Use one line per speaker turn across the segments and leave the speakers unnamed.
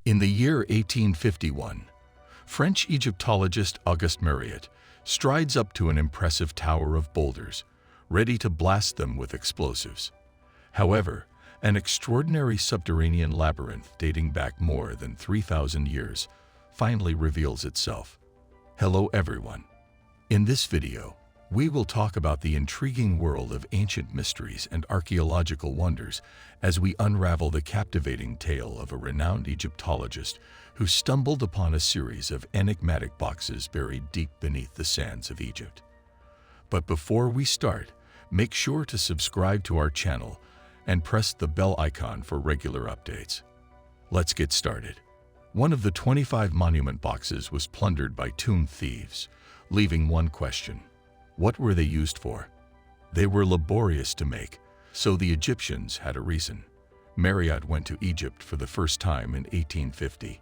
In the year 1851, French Egyptologist Auguste Mariette strides up to an impressive tower of boulders, ready to blast them with explosives. However, an extraordinary subterranean labyrinth dating back more than 3,000 years finally reveals itself. Hello everyone. In this video, we will talk about the intriguing world of ancient mysteries and archaeological wonders as we unravel the captivating tale of a renowned Egyptologist who stumbled upon a series of enigmatic boxes buried deep beneath the sands of Egypt. But before we start, make sure to subscribe to our channel and press the bell icon for regular updates. Let's get started. One of the 25 monument boxes was plundered by tomb thieves, leaving one question. What were they used for? They were laborious to make, so the Egyptians had a reason. Mariette went to Egypt for the first time in 1850.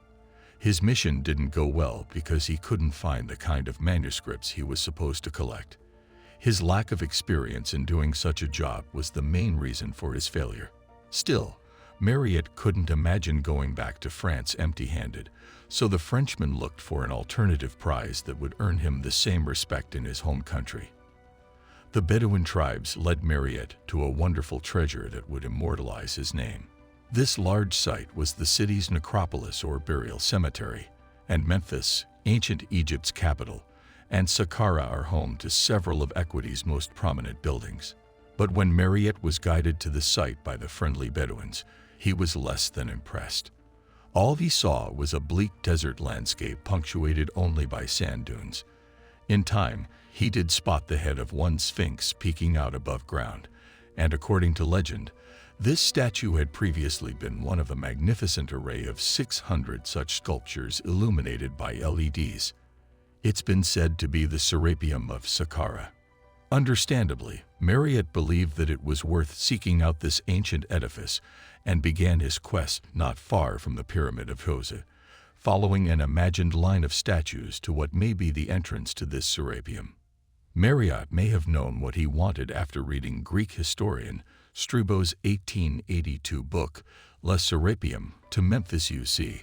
His mission didn't go well because he couldn't find the kind of manuscripts he was supposed to collect. His lack of experience in doing such a job was the main reason for his failure. Still, Mariette couldn't imagine going back to France empty-handed, so the Frenchman looked for an alternative prize that would earn him the same respect in his home country. The Bedouin tribes led Mariette to a wonderful treasure that would immortalize his name. This large site was the city's necropolis or burial cemetery, and Memphis, ancient Egypt's capital, and Saqqara are home to several of Equity's most prominent buildings. But when Mariette was guided to the site by the friendly Bedouins, he was less than impressed. All he saw was a bleak desert landscape punctuated only by sand dunes. In time, he did spot the head of one sphinx peeking out above ground, and according to legend, this statue had previously been one of a magnificent array of 600 such sculptures illuminated by LEDs. It's been said to be the Serapeum of Saqqara. Understandably, Mariette believed that it was worth seeking out this ancient edifice and began his quest not far from the Pyramid of Djoser, following an imagined line of statues to what may be the entrance to this Serapeum. Mariette may have known what he wanted after reading Greek historian Strabo's 1882 book, Le Serapeum to Memphis UC.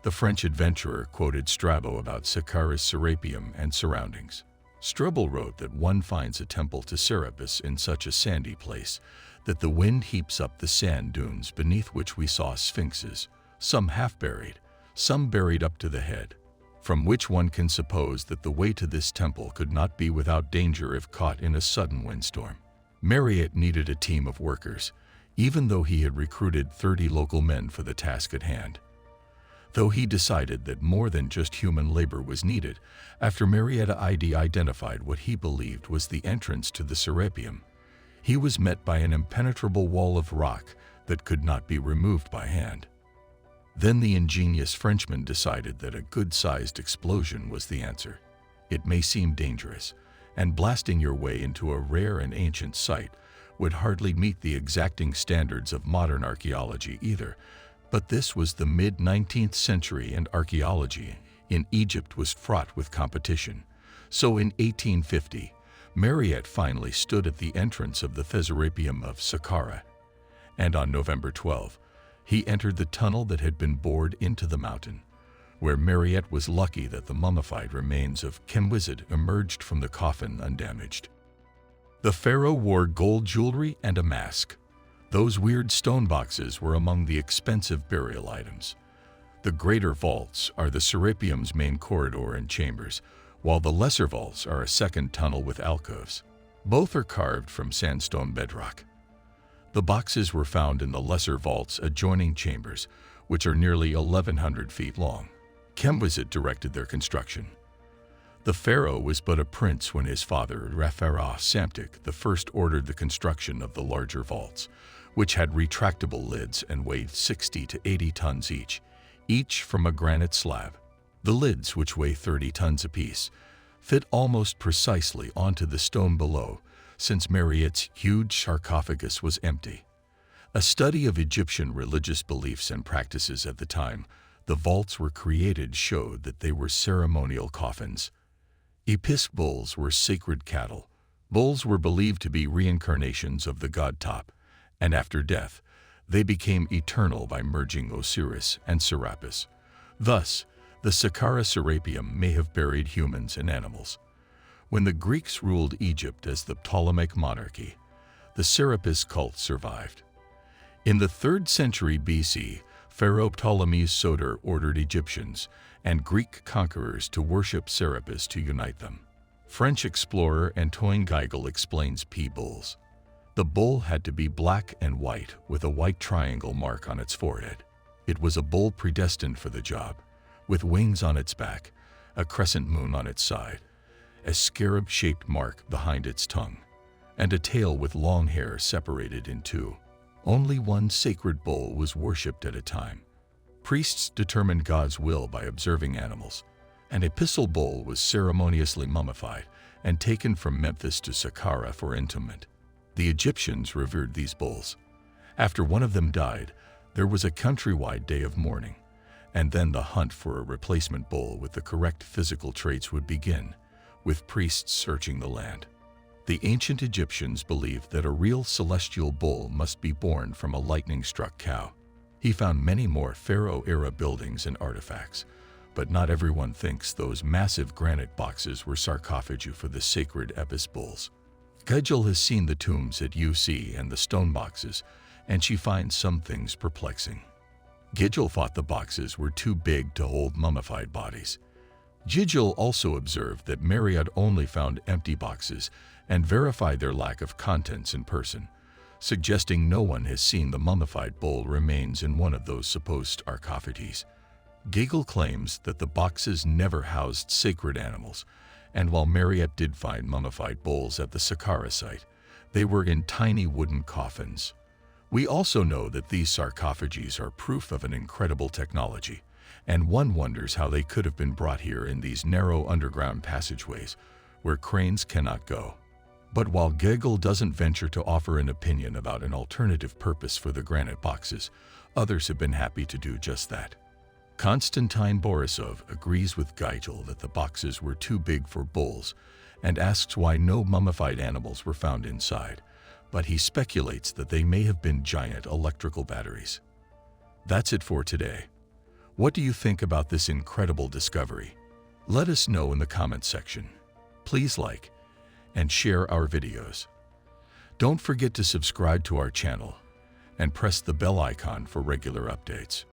The French adventurer quoted Strabo about Saqqara's Serapeum and surroundings. Strabo wrote that one finds a temple to Serapis in such a sandy place that the wind heaps up the sand dunes beneath which we saw sphinxes, some half-buried, some buried up to the head, from which one can suppose that the way to this temple could not be without danger if caught in a sudden windstorm. Mariette needed a team of workers, even though he had recruited 30 local men for the task at hand. Though he decided that more than just human labor was needed, after Mariette identified what he believed was the entrance to the Serapeum, he was met by an impenetrable wall of rock that could not be removed by hand. Then the ingenious Frenchman decided that a good-sized explosion was the answer. It may seem dangerous, and blasting your way into a rare and ancient site would hardly meet the exacting standards of modern archaeology either, but this was the mid-19th century and archaeology in Egypt was fraught with competition. So in 1850, Mariette finally stood at the entrance of the Serapeum of Saqqara, and on November 12, he entered the tunnel that had been bored into the mountain, where Mariette was lucky that the mummified remains of Khemwizid emerged from the coffin undamaged. The pharaoh wore gold jewelry and a mask. Those weird stone boxes were among the expensive burial items. The greater vaults are the Serapeum's main corridor and chambers, while the lesser vaults are a second tunnel with alcoves. Both are carved from sandstone bedrock. The boxes were found in the lesser vaults adjoining chambers, which are nearly 1,100 feet long. Khemwizid directed their construction. The pharaoh was but a prince when his father, Pharaoh Psamtik I, ordered the construction of the larger vaults, which had retractable lids and weighed 60 to 80 tons each from a granite slab. The lids, which weigh 30 tons apiece, fit almost precisely onto the stone below, since Mariette's huge sarcophagus was empty. A study of Egyptian religious beliefs and practices at the time the vaults were created showed that they were ceremonial coffins. Episc bulls were sacred cattle. Bulls were believed to be reincarnations of the god Top, and after death, they became eternal by merging Osiris and Serapis, Thus, the Saqqara Serapeum may have buried humans and animals. When the Greeks ruled Egypt as the Ptolemaic monarchy, the Serapis cult survived. In the 3rd century BC, Pharaoh Ptolemy Soter ordered Egyptians and Greek conquerors to worship Serapis to unite them. French explorer Antoine Geigel explains bulls. The bull had to be black and white with a white triangle mark on its forehead. It was a bull predestined for the job, with wings on its back, a crescent moon on its side, a scarab-shaped mark behind its tongue, and a tail with long hair separated in two. Only one sacred bull was worshipped at a time. Priests determined God's will by observing animals. An epistle bull was ceremoniously mummified and taken from Memphis to Saqqara for entombment. The Egyptians revered these bulls. After one of them died, there was a countrywide day of mourning, and then the hunt for a replacement bull with the correct physical traits would begin, with priests searching the land. The ancient Egyptians believed that a real celestial bull must be born from a lightning-struck cow. He found many more Pharaoh-era buildings and artifacts, but not everyone thinks those massive granite boxes were sarcophagi for the sacred Apis bulls. Geigel has seen the tombs at UC and the stone boxes, and she finds some things perplexing. Geigel thought the boxes were too big to hold mummified bodies. Geigel also observed that Mariette only found empty boxes and verified their lack of contents in person, suggesting no one has seen the mummified bull remains in one of those supposed sarcophages. Geigel claims that the boxes never housed sacred animals, and while Mariette did find mummified bulls at the Saqqara site, they were in tiny wooden coffins. We also know that these sarcophages are proof of an incredible technology, and one wonders how they could have been brought here in these narrow underground passageways where cranes cannot go. But while Geigel doesn't venture to offer an opinion about an alternative purpose for the granite boxes, others have been happy to do just that. Konstantin Borisov agrees with Geigel that the boxes were too big for bulls and asks why no mummified animals were found inside, but he speculates that they may have been giant electrical batteries. That's it for today. What do you think about this incredible discovery? Let us know in the comments section. Please like and share our videos. Don't forget to subscribe to our channel and press the bell icon for regular updates.